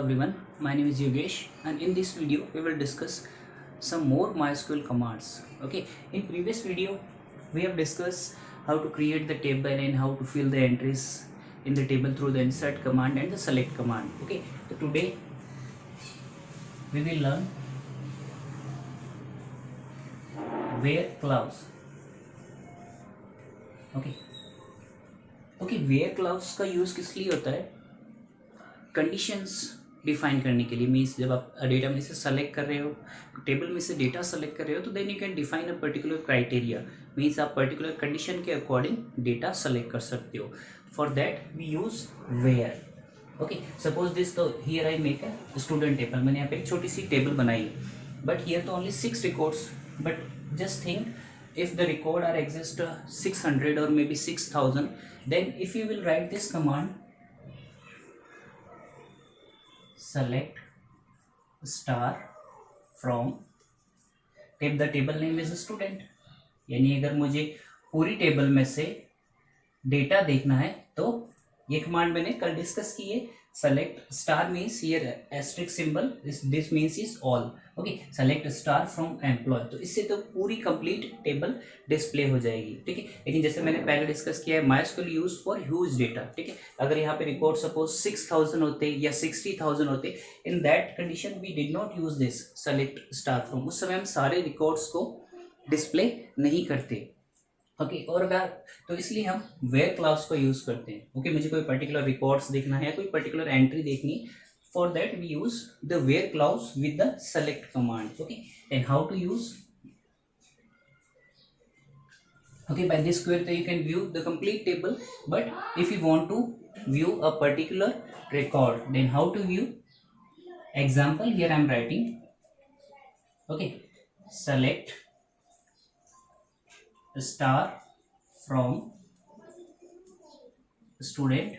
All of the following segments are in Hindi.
everyone, my name is Yogesh and in this video we will discuss some more MySQL commands. Okay, in previous video we have discussed how to create the table and how to fill the entries in the table through the insert command and the select command. Okay, so today we will learn where clause. Okay, where clause का यूज किस लिए होता है? कंडीशंस डिफाइन करने के लिए। मीन्स जब आप डेटा में से सेलेक्ट कर रहे हो, टेबल में से डेटा सेलेक्ट कर रहे हो, तो then you can define a particular criteria. Means आप पर्टिकुलर कंडीशन के अकॉर्डिंग डेटा सेलेक्ट कर सकते हो। For that we use where. Okay, suppose this, तो here I make a student table. मैंने यहाँ पे एक छोटी सी टेबल बनाई है, बट हियर तो only 6 records. But just think if the record are exist 600 or maybe 6000, then if you will write this command select star from if the table name is student, यानी अगर मुझे पूरी टेबल में से डेटा देखना है तो ये कमांड मैंने कल डिस्कस की है। Select star means here asterisk symbol, this means is all. Okay, select star from employ, तो इससे तो पूरी कंप्लीट टेबल डिस्प्ले हो जाएगी। ठीक है, लेकिन जैसे मैंने पहले डिस्कस किया है, MySQL use for huge data. ठीक है, अगर यहाँ पे रिकॉर्ड सपोज 6000 होते या 60000 होते, in that condition we did not use this select star from. उस समय हम सारे रिकॉर्ड्स को डिस्प्ले नहीं करते। ओके, और अगर तो इसलिए हम वेयर क्लास को यूज करते हैं। ओके, मुझे कोई पर्टिकुलर रिकॉर्ड्स देखना है, कोई पर्टिकुलर एंट्री देखनी, for that we use the where clause with the select command. Okay, and how to use? Okay, by this query you can view the complete table, but if you want to view a particular record, then how to view? Example, here I am writing, okay, select star from student.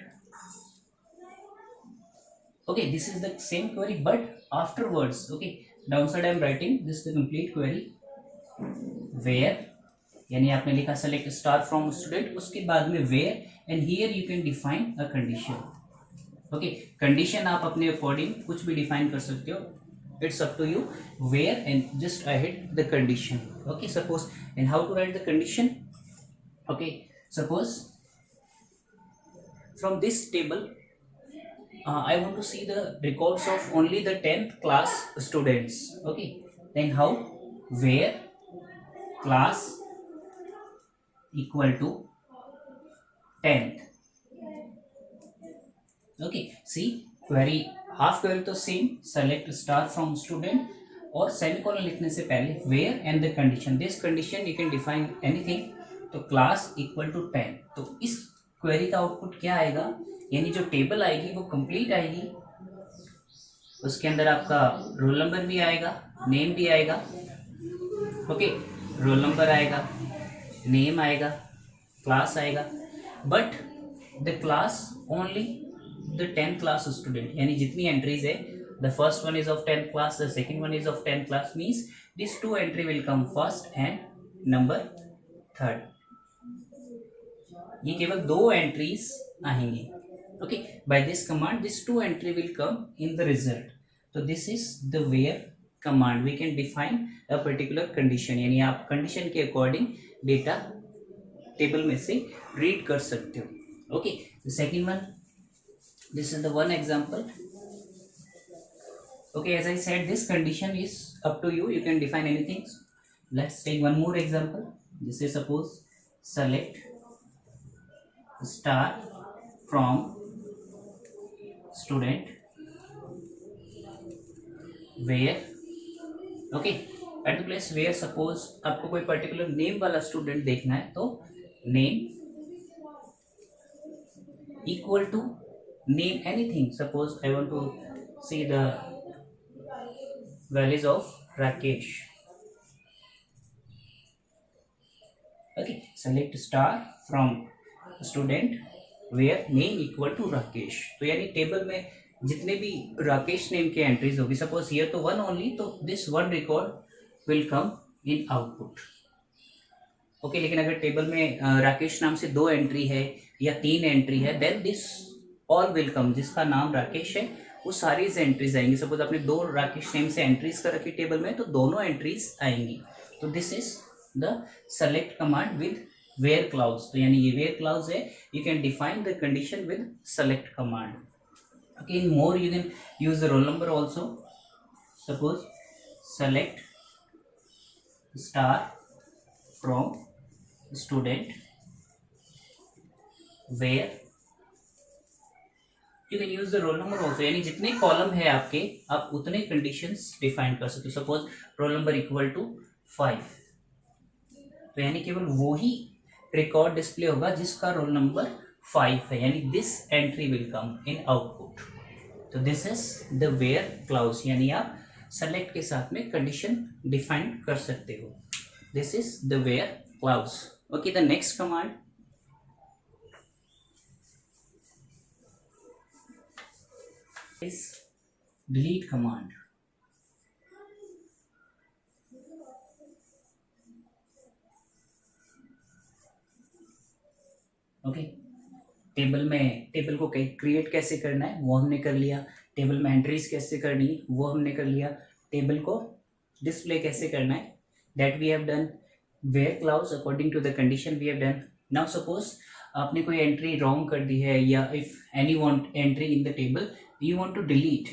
Okay, this is the same query, but afterwards, okay, downside I am writing this is the complete query where, यानी आपने लिखा सेलेक्ट स्टार फ्रॉम स्टूडेंट, उसके बाद में where, and here you can define a condition. Okay, condition आप अपने अकॉर्डिंग कुछ भी डिफाइन कर सकते हो, it's up to you. Where and just I hit the condition. Okay, suppose, and how to write the condition? Okay, suppose from this table I want to see the records of only the 10th class students. Okay, then how? Where class equal to 10th. Okay, see query, half query तो same, select star from student, और सेमीकोलन लिखने से पहले where and the condition, this condition you can define anything, तो class equal to 10। तो इस क्वेरी का आउटपुट क्या आएगा? यानी जो टेबल आएगी वो कंप्लीट आएगी, उसके अंदर आपका रोल नंबर भी आएगा, नेम भी आएगा। ओके, रोल नंबर आएगा, नेम आएगा, क्लास आएगा, but the class only the 10th class student, यानी जितनी एंट्रीज है, the first one is of 10th class, the second one is of 10th class, means this two entry will come first and number third. ये केवल दो एंट्रीज आएंगी। Okay, by this command this two entry will come in the result. तो this is the where command, we can define a particular condition, यानी आप कंडीशन के अकॉर्डिंग डेटा टेबल में से रीड कर सकते हो। Okay, the second one, this is the one example. Okay, as I said this condition is up to you, you can define anything. Let's take one more example, this is suppose select star from student where. Okay, at the place where, suppose आपको कोई पर्टिकुलर नेम वाला स्टूडेंट देखना है, तो name equal to name anything. Suppose I want to see the values of Rakesh. Okay, select star from student where name equal to Rakesh. तो यानी टेबल में जितने भी राकेश नेम के एंट्रीज होगी, सपोज हियर तो वन ओनली, तो this one record will come in output. Okay, लेकिन अगर टेबल में राकेश नाम से 2 एंट्री है या 3 एंट्री है, then this all will come, जिसका नाम राकेश है वो सारी एंट्रीज आएंगी। सपोज आपने 2 राकेश नेम से एंट्रीज कर रखी टेबल में, तो दोनों एंट्रीज आएंगी। तो this is the select command with where clause. तो यानी ये वेयर क्लाउज है, you can define the condition with select command. Okay, in more you can use the roll number also. Suppose select star from student where you can use the roll number also, यानी जितने कॉलम है आपके आप उतने कंडीशंस डिफाइन कर सकते हो। Suppose roll number equal to 5, तो यानी केवल वो ही रिकॉर्ड डिस्प्ले होगा जिसका रोल नंबर 5 है, यानी this entry will come in output. तो this is the where clause, यानी आप सेलेक्ट के साथ में कंडीशन डिफाइन कर सकते हो। This is the where clause. Okay, the next command is delete command. Okay, table को क्रिएट कैसे करना है वो हमने कर लिया, टेबल में एंट्रीज कैसे करनी है वो हमने कर लिया, टेबल को डिस्प्ले कैसे करना है that we have done, where clause according to the condition we have done. Now suppose आपने कोई एंट्री रॉन्ग कर दी है, या if any want entry in the table you want to delete,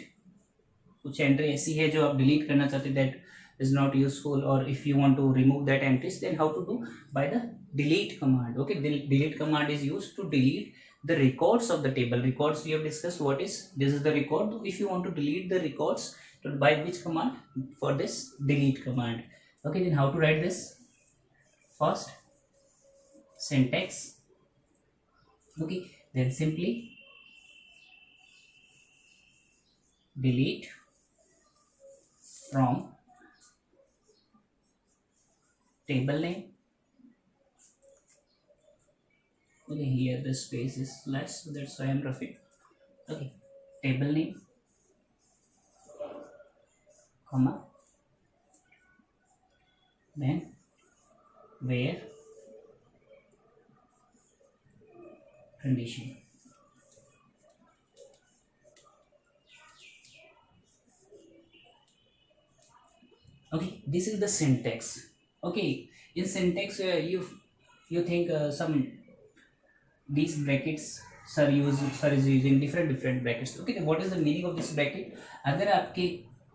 कुछ एंट्री ऐसी है जो आप डिलीट करना चाहते that is not useful, or if you want to remove that entries, then how to do? By the delete command. Okay, delete command is used to delete the records of the table. Records we have discussed what is, this is the record. If you want to delete the records, to by which command? For this delete command. Okay, then how to write this? First syntax. Okay, then simply delete from table name. Okay, here the space is less, so that's why I'm roughing. Okay, table name, comma, then where condition. Okay, this is the syntax. Okay, in syntax you think some these brackets sir is using different brackets. Okay, then what is the meaning of this bracket? अगर आपके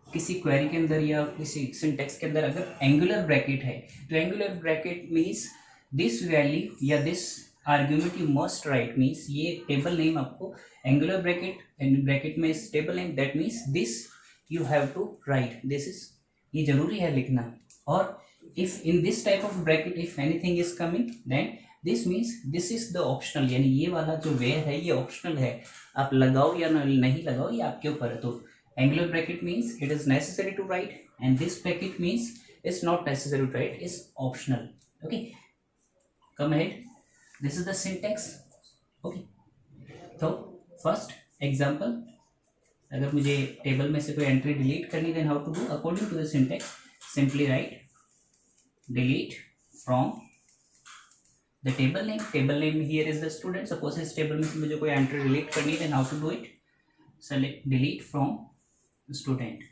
किसी क्वेरी के अंदर या किसी सिंटेक्स के अंदर अगर एंगुलर ब्रैकेट है, तो angular bracket means this value या this argument you must write, means ये टेबल नेम आपको एंगुलर ब्रैकेट में इस table name, that means this you have to write, this is, ये जरूरी है लिखना। और if in this type of bracket if anything is coming, then this means this is the optional, यानी ये वाला जो where है ये optional है, आप लगाओ या नहीं लगाओ ये आपके ऊपर है। तो angular bracket means it is necessary to write, and this bracket means it's not necessary to write, is optional. Okay, come ahead, this is the syntax. Okay, तो first example, अगर मुझे टेबल में से कोई एंट्री डिलीट करनी, then how to do? According to the syntax, simply write delete from the table name. Table name here is the student. Suppose इस टेबल में से मुझे कोई एंट्री डिलीट करनी है, then how to do it? Select delete from student.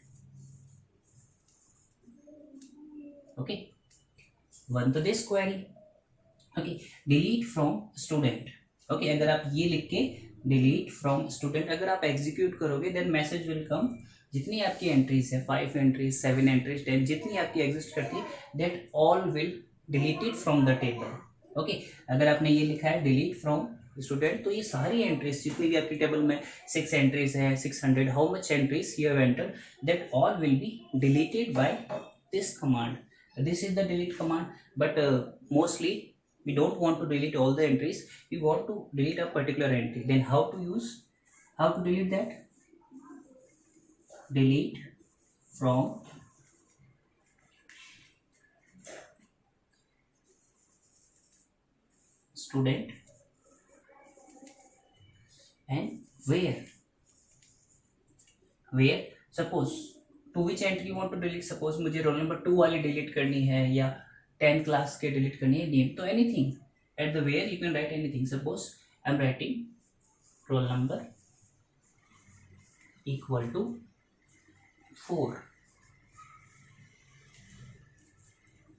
Okay, one to this query. Okay, delete from student. Okay, अगर आप ये लिख के delete from student अगर आप एग्जीक्यूट करोगे, then message will come, जितनी आपकी एंट्रीज है 5 एंट्रीज 7 एंट्रीज 10 जितनी आपकी एग्जिस्ट करती है, that all will deleted from the table. Okay, अगर आपने ये लिखा है डिलीट फ्रॉम स्टूडेंट, तो ये सारी एंट्रीज जितनी भी आपकी टेबल में 6 एंट्रीज है, 600 how much entries you have entered, that all will be deleted bye this command. This is the delete command, but mostly we don't want to delete all the entries, we want to delete a particular entry. Then how to delete that? Delete from student and where suppose to which entry you want to delete. suppose मुझे रोल नंबर 2 वाली डिलीट करनी है या 10 क्लास के डिलीट करनी है नेम, तो anything at the where you can write anything. Suppose I am writing roll number equal to 4.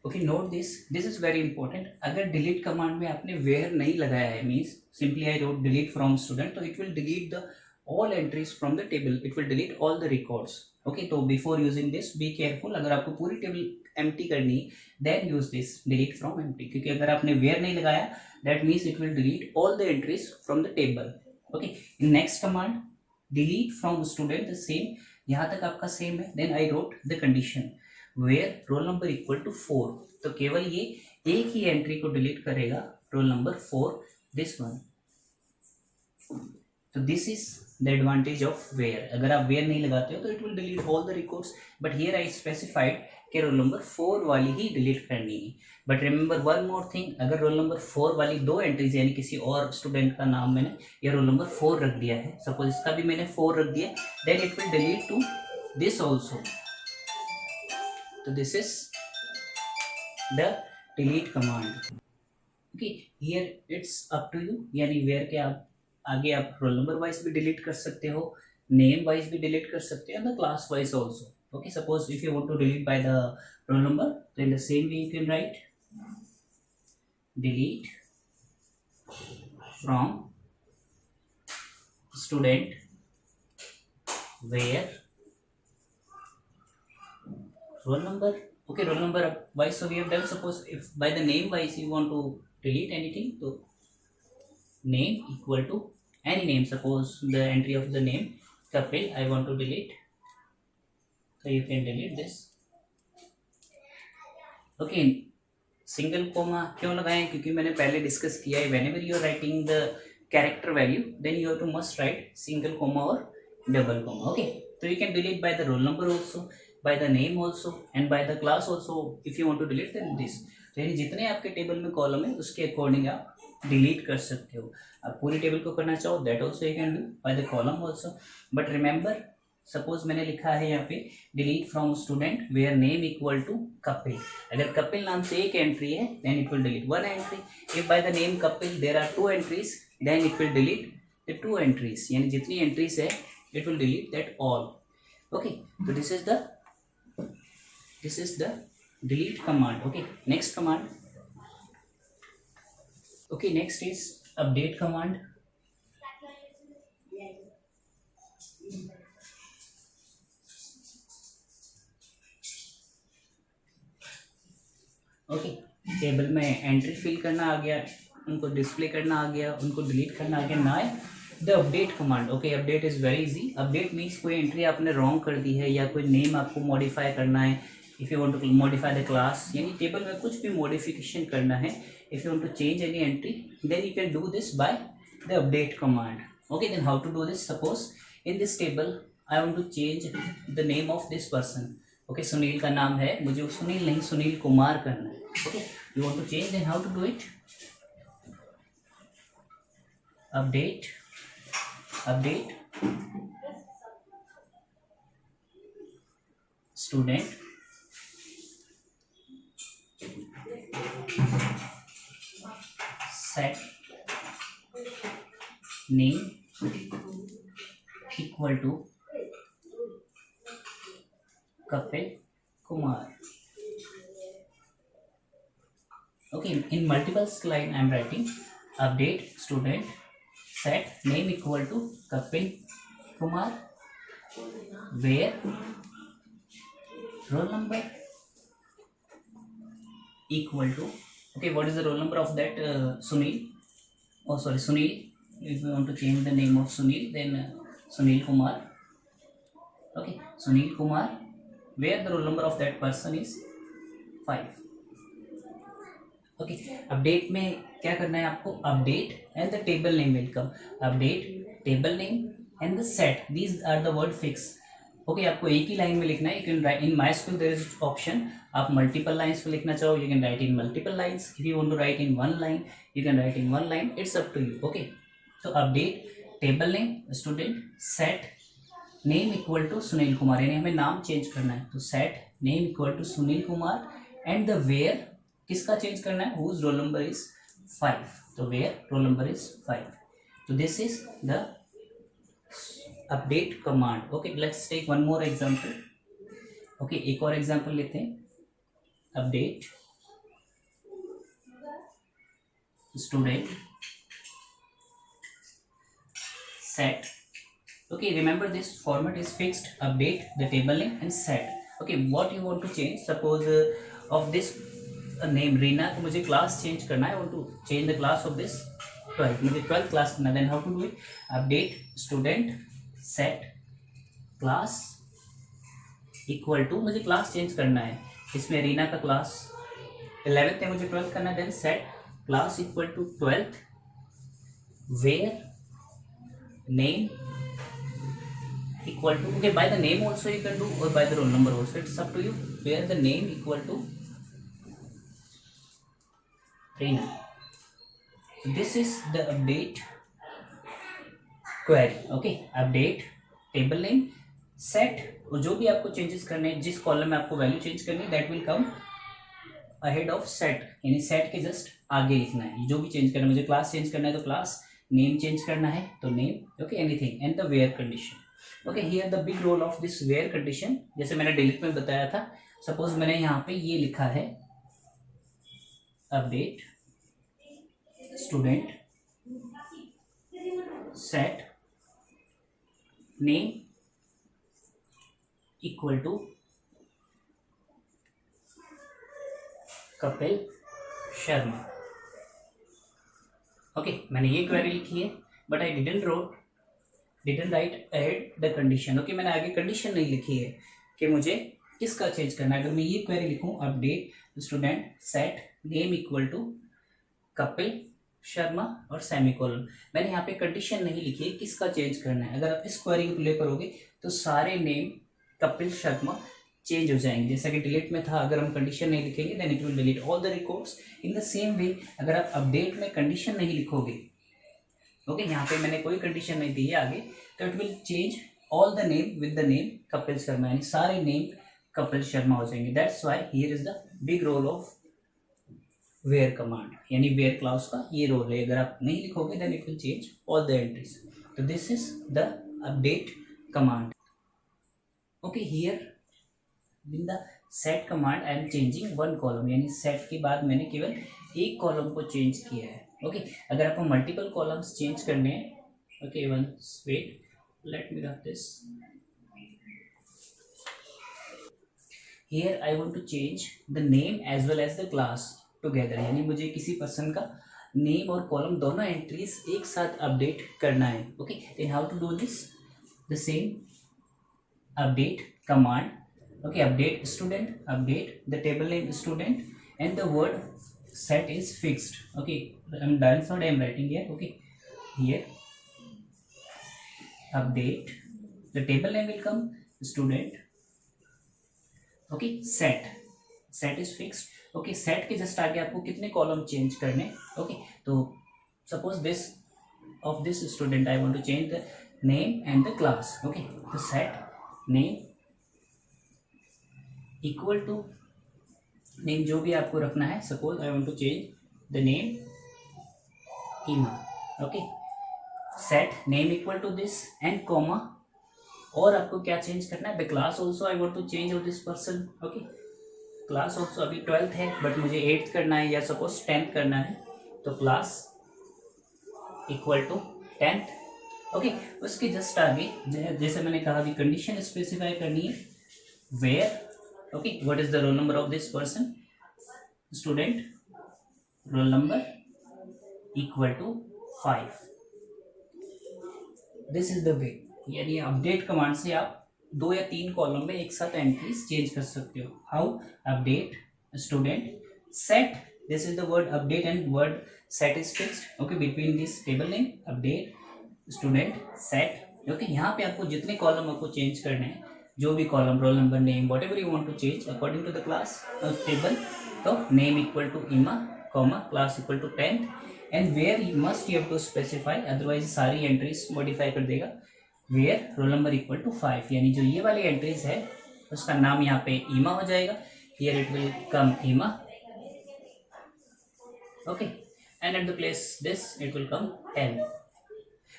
Okay, note this is very important. अगर डिलीट कमांड में आपने वेयर नहीं लगाया है, means simply I wrote delete from student, तो it will delete the all entries from the table, it will delete all the records. Okay, तो before using this be careful. अगर आपको पूरी टेबल एम्प्टी करनी then use this delete from empty, क्योंकि अगर आपने वेयर नहीं लगाया that means it will delete all the entries from the table. Okay, in next command delete from student, the same, यहाँ तक आपका सेम है. Then I wrote the condition where roll number equal to 4, तो केवल ये एक ही एंट्री को डिलीट करेगा, रोल नंबर 4, दिस वन. तो this is the advantage of where. अगर आप वेयर नहीं लगाते हो तो it will delete all the records, but here I specified कि रोल नंबर 4 वाली ही डिलीट करनी है. But remember one more thing, अगर रोल नंबर 4 वाली दो एंट्रीज यानी किसी और स्टूडेंट का नाम मैंने या रोल नंबर 4 रख दिया है, सपोज इसका भी मैंने 4 रख दिया, then it will delete to this also. तो this is the delete command. Okay, here it's up to you, यानी वेयर के आप आगे आप रोल नंबर वाइज भी डिलीट कर सकते हो, नेम वाइज भी डिलीट कर सकते हो, the class wise also. Okay, suppose if you want to delete by the roll number, तो in the same way you can write delete from student where roll number. Okay, roll number wise, so we have done. Suppose if by the name wise you want to delete anything, so name equal to any name. Suppose the entry of the name Kapil I want to delete, so you can delete this. Okay, single comma क्यों लगाएं, क्योंकि मैंने पहले डिस्कस किया है, whenever you are writing the character value then you have to must write single comma और डबल कोमा. ओके, तो you can delete by the roll number also, by the name also and by the class also if you want to delete then this. तो यानी जितने आपके टेबल में कॉलम है उसके अकॉर्डिंग आप डिलीट कर सकते हो. आप पूरी टेबल को करना चाहो that also you can do by the column also. But remember, suppose मैंने लिखा है यहाँ पे delete from student where name equal to Kapil. अगर कपिल नाम से एक एंट्री है then it will delete one entry. If by the name Kapil there are two entries then it will delete the two entries, यानी जितनी एंट्रीज है it will delete that all. Okay, तो this is the delete command. Okay, next command. Okay, next is update command. Okay, table में एंट्री फिल करना आ गया, उनको डिस्प्ले करना आ गया, उनको डिलीट करना आ गया. ना the update command. Okay, update is very easy. Update means कोई एंट्री आपने रॉन्ग कर दी है या कोई नेम आपको मॉडिफाई करना है, if you want to modify the class, यानी टेबल में कुछ भी मॉडिफिकेशन करना है, if you want to change any entry then you can do this by the update command. Okay, then how to do this. Suppose in this table I want to change the name of this person. Okay, Sunil का नाम है, मुझे वो सुनील नहीं सुनील कुमार करना है. Okay, you want to change, then how to do it. Update student set name equal to Kapil Kumar. Okay, in multiple line I am writing update student set name equal to Kapil Kumar where roll number equal to, okay, what is the roll number of that Sunil, oh sorry Sunil, if you want to change the name of Sunil then Sunil Kumar. Okay, Sunil Kumar where the roll number of that person is 5. Okay, update में क्या करना है आपको, update and the table name will come, update table name and the set, these are the word fix. Okay, आपको एक ही लाइन में लिखना है. You can write in my school there is option, आप मल्टीपल लाइन्स में लिखना चाहो you can write in multiple lines, if you want to write in one line you can write in one line, it's up to you. Okay, तो update table name student set name equal to Sunil Kumar, यानी हमें नाम चेंज करना है, तो set name equal to Sunil Kumar and the where किसका चेंज करना है, हुज रोल नंबर इज 5, तो वेयर रोल नंबर इज 5. तो this is the update command. Okay, let's take one more example. Okay, एक और एग्जांपल लेते हैं. Update student set. Okay, remember this format is fixed. Update the table name and set. Okay, what you want to change? Suppose of this name Reena को मुझे class change करना है. I want to change the class of this 12. मुझे 12 class करना है. Then how to do it? Update student set class equal to, मुझे class change करना है. इसमें रीना का class 11th है, मुझे 12th करना है. Then set class equal to 12th where name equal to, okay, by the name also you can do or by the roll number also, it's up to you. Where the name equal to Reena. This is the update query. Okay, update table name set, और जो भी आपको चेंजेस करने हैं, जिस कॉलम में आपको वैल्यू चेंज करनी है, that will come ahead of set, यानी सेट के जस्ट आगे लिखना है. जो भी चेंज करना है, मुझे क्लास चेंज करना है तो क्लास, नेम चेंज करना है तो name. Okay, anything. And the where condition. Okay, here the big role of this where condition. जैसे मैंने डिलीट में बताया था, सपोज मैंने यहाँ पे ये लिखा है update student set name equal to Kapil Sharma. Okay, मैंने ये क्वेरी लिखी है, but I didn't write ahead the condition. Okay, मैंने आगे कंडीशन नहीं लिखी है कि मुझे किसका चेंज करना है. अगर मैं ये क्वेरी लिखूं update student set name equal to Kapil Sharma और सेमीकोलन, मैंने यहाँ पे कंडीशन नहीं लिखी है किसका चेंज करना है. अगर आप इस क्वेरी को प्ले करोगे तो सारे नेम कपिल शर्मा चेंज हो जाएंगे. जैसा कि डिलीट में था, अगर हम कंडीशन नहीं लिखेंगे then it will delete all the records. In the same way अगर आप अपडेट में कंडीशन नहीं लिखोगे, ओके, यहाँ पे मैंने कोई कंडीशन नहीं दी है आगे, तो it will change all the name with the name Kapil Sharma, यानी सारे नेम कपिल शर्मा हो जाएंगे. That's why here is the big role of where command, यानी वेयर क्लास का ये रोल है. अगर आप नहीं लिखोगे then it will change all the entries. तो this is the update command. Okay, here in the set command I am changing one column, यानी set के बाद मैंने केवल एक कॉलम को चेंज किया है. ओके, अगर आपको मल्टीपल कॉलम्स चेंज करने हैं, okay, once wait, let me run this. Here I want to change the name as well as the class together, यानी मुझे किसी पर्सन का नेम और कॉलम दोनों एंट्रीज एक साथ अपडेट करना है. Okay, then how to do this? The same update command. Okay, update student, update the table name student, and the word set is fixed. Okay, I'm done. I'm writing here. Okay, here update the table name will come student. Okay, set is fixed. Okay, set के जस्ट आगे आपको कितने कॉलम चेंज करने. ओके, तो suppose this of this student I want to change the name and the class. Okay, तो set name equal to name जो भी आपको रखना है. Suppose I want to change the name Emma. Okay, set name equal to this and comma, और आपको क्या चेंज करना है, the class also I want to change of this person. Okay, class also अभी 12th है बट मुझे 8th करना है या सपोज 10th करना है, तो class equal to 10th. Okay, उसके जस्ट आगे जैसे मैंने कहा अभी कंडीशन स्पेसिफाई करनी है. Where, okay, what is the roll number of this person? Student roll number equal to 5. This is the way, यानी अपडेट कमांड से आप 2 या 3 कॉलम में एक साथ एंट्रीज चेंज कर सकते हो. How? Update student set, this is the word update and word set is fixed. Okay, between this table name update student set. Okay, यहाँ पे आपको जितने कॉलम आपको चेंज करने हैं, जो भी column, roll number, name, whatever you want to change according to the class table, तो name equal to Emma comma class equal to 10th, and where you must you have to specify, otherwise सारी एंट्रीज मॉडिफाई कर देगा. Where roll number equal to 5, यानी जो ये वाली एंट्रीज है उसका नाम यहाँ पे ईमा हो जाएगा. Here it will come Emma. Okay, and at the place this it will come 10.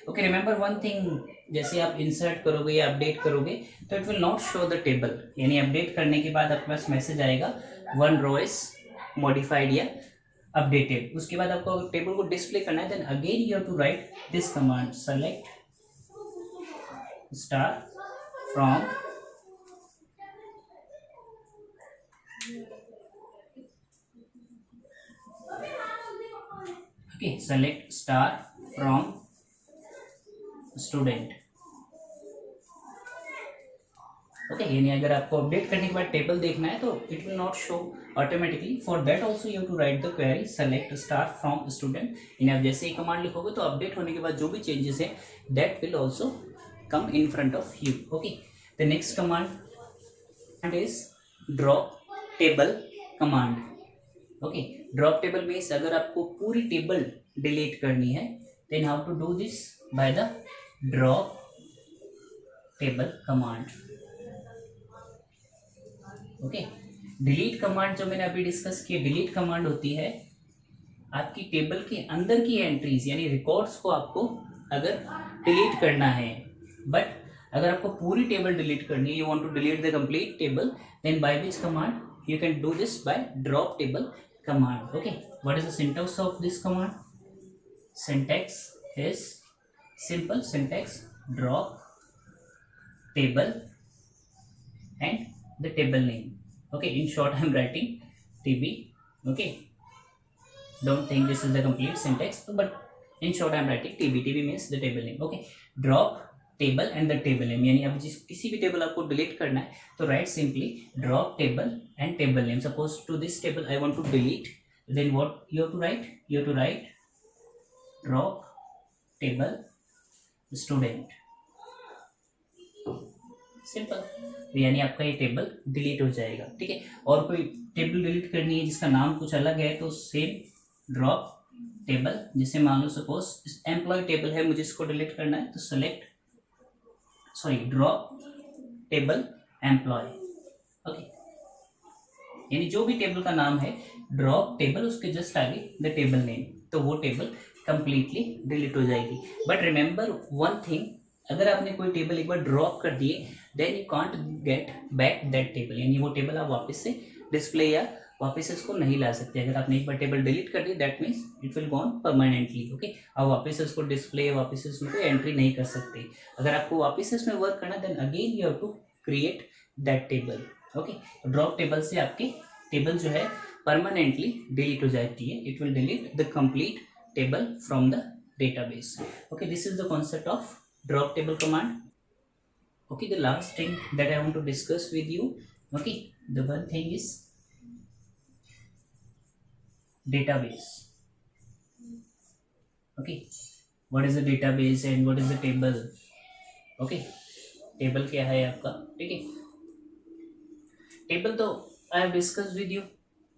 Okay, remember one thing, जैसे आप इंसर्ट करोगे या अपडेट करोगे तो it will not show the table, यानी अपडेट करने के बाद आपके पास मैसेज आएगा वन रो इज मॉडिफाइड या अपडेटेड। उसके बाद आपको टेबल को डिस्प्ले करना है, then again you have to write this command, select star from select star from student। Okay, यानी अगर आपको अपडेट करने के बाद टेबल देखना है तो it will not show automatically, for that also you have to write the query select star from student. यानी आप जैसे ही कमांड लिखोगे तो अपडेट होने के बाद जो भी चेंजेस है that will also come in front of you. Okay, the next command is drop table command. Okay, drop table means अगर आपको पूरी टेबल डिलीट करनी है then how to do this, by the drop table command. Okay, delete command जो मैंने अभी डिस्कस किया, डिलीट कमांड होती है आपकी टेबल के अंदर की एंट्रीज यानी रिकॉर्ड्स को आपको अगर डिलीट करना है, बट अगर आपको पूरी टेबल डिलीट करनी है, you want to delete the complete table, then by which command you can do this, by drop table command। okay, what is the syntax of this command? Syntax is simple syntax, drop table and the table name। okay, in short I am writing tb। okay, don't think this is the complete syntax, but in short I am writing tb। tb means the table name। okay, drop table and the table name, यानी अब जिस किसी भी टेबल आपको डिलीट करना है तो write simply drop table and table name. Suppose to this table I want to delete, then what you have to write, you have to write drop table student, simple, यानी आपका ये टेबल डिलीट हो जाएगा। ठीक है, और कोई टेबल डिलीट करनी है जिसका नाम कुछ अलग है तो सेम ड्रॉप टेबल, जैसे मान लो सपोज एम्प्लॉय टेबल है, मुझे इसको डिलीट करना है तो select drop table employee. Okay, यानी जो भी टेबल का नाम है ड्रॉप टेबल, उसके जस्ट आगे द टेबल नेम, तो वो टेबल कंप्लीटली डिलीट हो जाएगी। बट रिमेंबर वन थिंग, अगर आपने कोई टेबल एक बार ड्रॉप कर दिए then you can't get back that table, यानी वो टेबल आप वापस से डिस्प्ले या वापस से इसको नहीं ला सकते। अगर आपने एक बार टेबल डिलीट कर दी that means it will gone permanently. Okay, आप वापस से इसको डिस्प्ले, वापस से इसमें कोई एंट्री नहीं कर सकते। अगर आपको वापस से इसमें वर्क करना then again you have to create that table. Okay, drop table से आपके टेबल जो है परमानेंटली डिलीट हो जाती है, it will delete the complete table from the database. Okay, this is the concept of drop table command. Okay, the last thing that I want to discuss with you, okay, the one thing is database। okay, what is the database and what is the table? okay, table क्या है आपका, ठीक है, table तो I have discussed with you,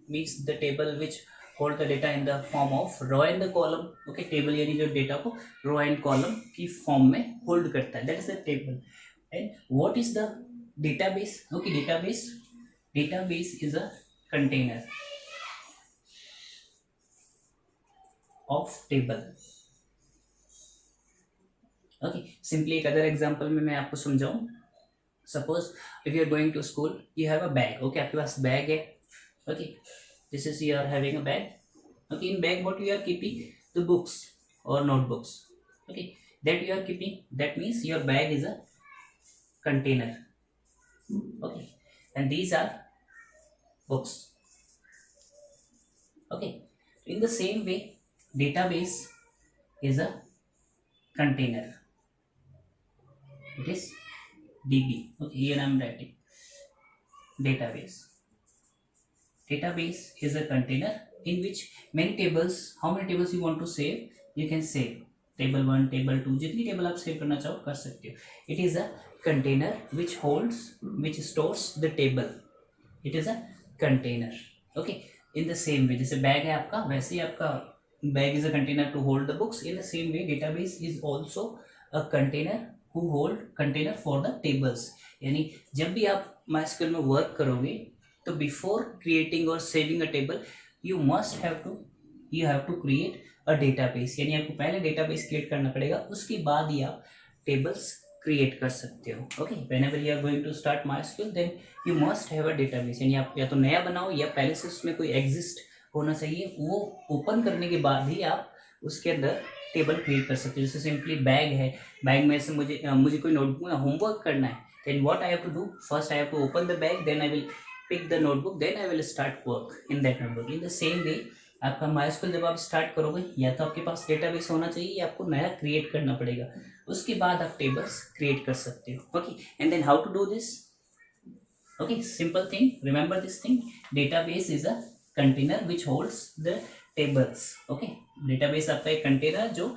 means the table which hold the data in the form of row and the column। okay, table यानी जो डेटा को row and column की फॉर्म में होल्ड करता है, that is the table। and what is the database? okay, database is a container of table। Okay, simply एक अदर एग्जांपल में मैं आपको समझाऊं, suppose if you are going to school, you have a bag. Okay, आपके पास बैग है। Okay, this is you are having a bag. Okay, in bag what you are keeping the books और notebooks. Okay, that you are keeping, that means your bag is a container. Okay, and these are books. Okay, in the same way database is a container, it is db। okay, here I am writing database is a container in which many tables, how many tables you want to save, you can save table 1 table 2, जितनी टेबल आप सेव करना चाहो कर सकते हो। it is a container which stores the table, it is a container। okay, in the same way, जैसे बैग है आपका वैसे ही आपका bag is a container to hold the books, in the same way database is also a container who hold container for the tables. यानी जब भी आप MySQL में वर्क करोगे तो बिफोर क्रिएटिंग और saving a table you have to create a database, यानी आपको पहले डेटाबेस क्रिएट करना पड़ेगा, उसके बाद ही आप टेबल्स क्रिएट कर सकते हो। Okay, whenever you are going to start MySQL then you must have a database, यानी आप या तो नया बनाओ या पहले से उसमें कोई एग्जिस्ट होना चाहिए, वो ओपन करने के बाद ही आप उसके अंदर टेबल क्रिएट कर सकते हो। जैसे सिंपली बैग है, बैग में से मुझे कोई नोटबुक में होमवर्क करना है, then what I have to do, first I have to open the bag, then I will pick the notebook, then I will start work in that notebook. In the same way आपका MySQL जब आप स्टार्ट करोगे, या तो आपके पास डेटाबेस होना चाहिए या आपको नया क्रिएट करना पड़ेगा, उसके बाद आप टेबल्स क्रिएट कर सकते हो। Okay, and then how to do this? Okay, simple thing, remember this thing, database is a container which holds the tables. Okay, database आपका एक कंटेनर जो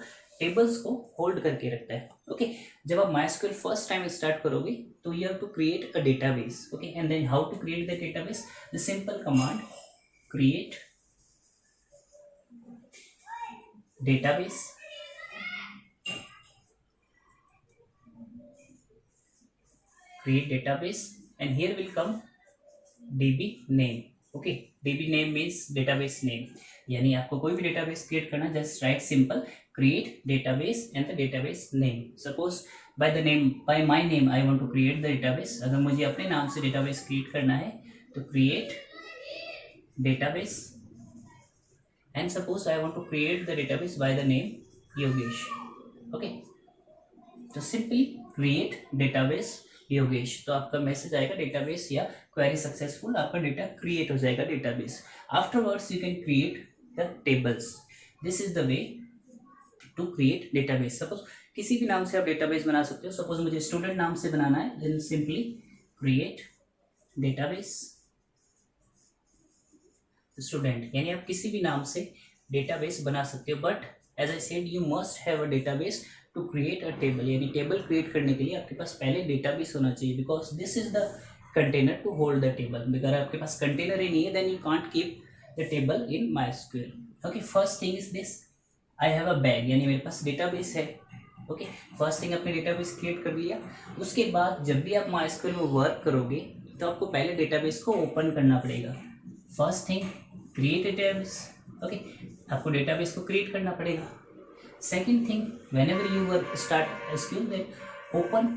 टेबल्स को होल्ड करके रखता है। ओके, जब आप MySQL फर्स्ट टाइम स्टार्ट करोगे तो you have to create a database. Okay, and then how to create the database? The simple command create database, create database, and here will come db name. Okay, db name means database name, यानी आपको कोई भी डेटाबेस क्रिएट करना, just right simple create database and the database name. Suppose by my name I want to create the database. अगर मुझे अपने नाम से डेटाबेस क्रिएट करना है तो create database, and suppose I want to create the database by the name Yogesh. Okay, तो simply create database योगेश, तो आपका मैसेज आएगा डेटाबेस या क्वेरी सक्सेसफुल, आपका डेटा क्रिएट हो जाएगा database. Afterwards you can create the tables. This is the way to create database. Suppose किसी भी नाम से आप डेटाबेस बना सकते हो। सपोज मुझे स्टूडेंट नाम से बनाना है, then simply create database student, यानी आप किसी भी नाम से डेटाबेस बना सकते हो, but as I said you must have a database to create a table, यानी टेबल क्रिएट करने के लिए आपके पास पहले डेटाबेस होना चाहिए, because this is the container to hold the table. अगर आपके पास कंटेनर ही नहीं है then you can't keep the table in MySQL। Okay, first thing is this, I have a bag, यानी मेरे पास डेटाबेस है। ओके, फर्स्ट थिंग आपने डेटाबेस क्रिएट कर लिया। उसके बाद जब भी आप MySQL में वर्क करोगे तो आपको पहले डेटाबेस को ओपन करना पड़ेगा। First thing create database. Okay, आपको डेटाबेस को क्रिएट करना पड़ेगा। Second thing, whenever you were start SQL, then open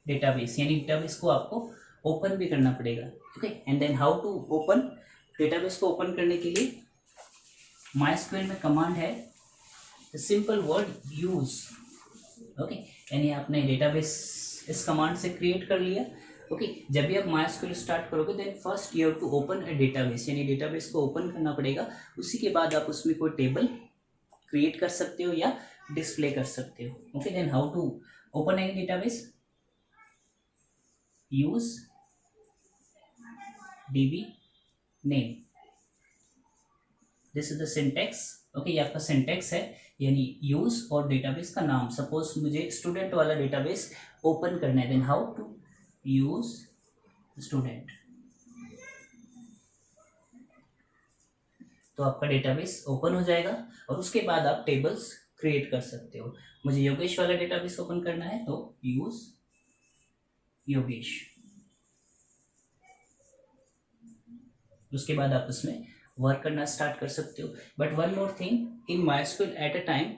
database, यानी डेटाबेस को आपको ओपन भी करना पड़ेगा। Okay, and then how to open database को ओपन करने के लिए MySQL में कमांड है सिंपल वर्ड यूज। ओके, यानी आपने डेटाबेस इस कमांड से क्रिएट कर लिया। ओके, जब भी आप MySQL स्टार्ट करोगे then first you have to open a database, यानी डेटाबेस को ओपन करना पड़ेगा। उसी के बाद आप उसमें कोई टेबल क्रिएट कर सकते हो या डिस्प्ले कर सकते हो। Okay, then how to open any database? Use db name, this is the syntax. Okay, ये आपका सिंटेक्स है, यानी यूज और डेटाबेस का नाम। सपोज मुझे स्टूडेंट वाला डेटाबेस ओपन करना है, then how to use student, तो आपका डेटाबेस ओपन हो जाएगा और उसके बाद आप टेबल्स क्रिएट कर सकते हो। मुझे योगेश वाला डेटाबेस ओपन करना है तो यूज योगेश, उसके बाद आप उसमें वर्क करना स्टार्ट कर सकते हो। But one more thing, in MySQL at a time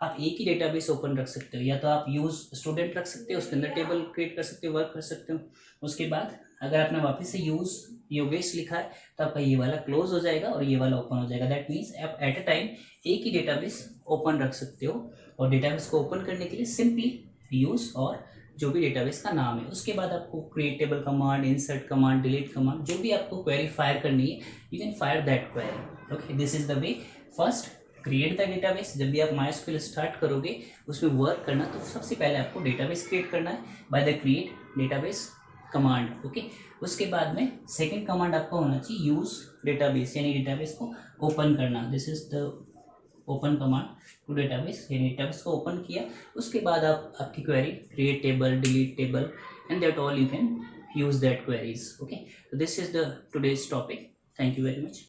आप एक ही डेटाबेस ओपन रख सकते हो, या तो आप यूज स्टूडेंट रख सकते हो, उसके अंदर टेबल क्रिएट कर सकते हो, वर्क कर सकते हो। उसके बाद अगर आपने वापस से यूज योगेश लिखा है तो आपका ये वाला क्लोज हो जाएगा और ये वाला ओपन हो जाएगा। दैट मीन्स आप एट अ टाइम एक ही डेटाबेस ओपन रख सकते हो, और डेटाबेस को ओपन करने के लिए सिंपली यूज और जो भी डेटाबेस का नाम है, उसके बाद आपको create table command, insert command, delete command, जो भी आपको क्वेरी फायर करनी है you can fire that query. Okay, this is the way. First create the database, जब भी आप MySQL स्टार्ट करोगे उसमें वर्क करना तो सबसे पहले आपको डेटाबेस क्रिएट करना है by the create database command. Okay, उसके बाद में सेकंड कमांड आपका होना चाहिए यूज डेटाबेस, यानी डेटाबेस को ओपन करना। This is the open command to database, यानी डेटाबेस को ओपन किया, उसके बाद आप आपकी query create table, delete table, and that all you can use that queries. Okay, so this is the today's topic. Thank you very much.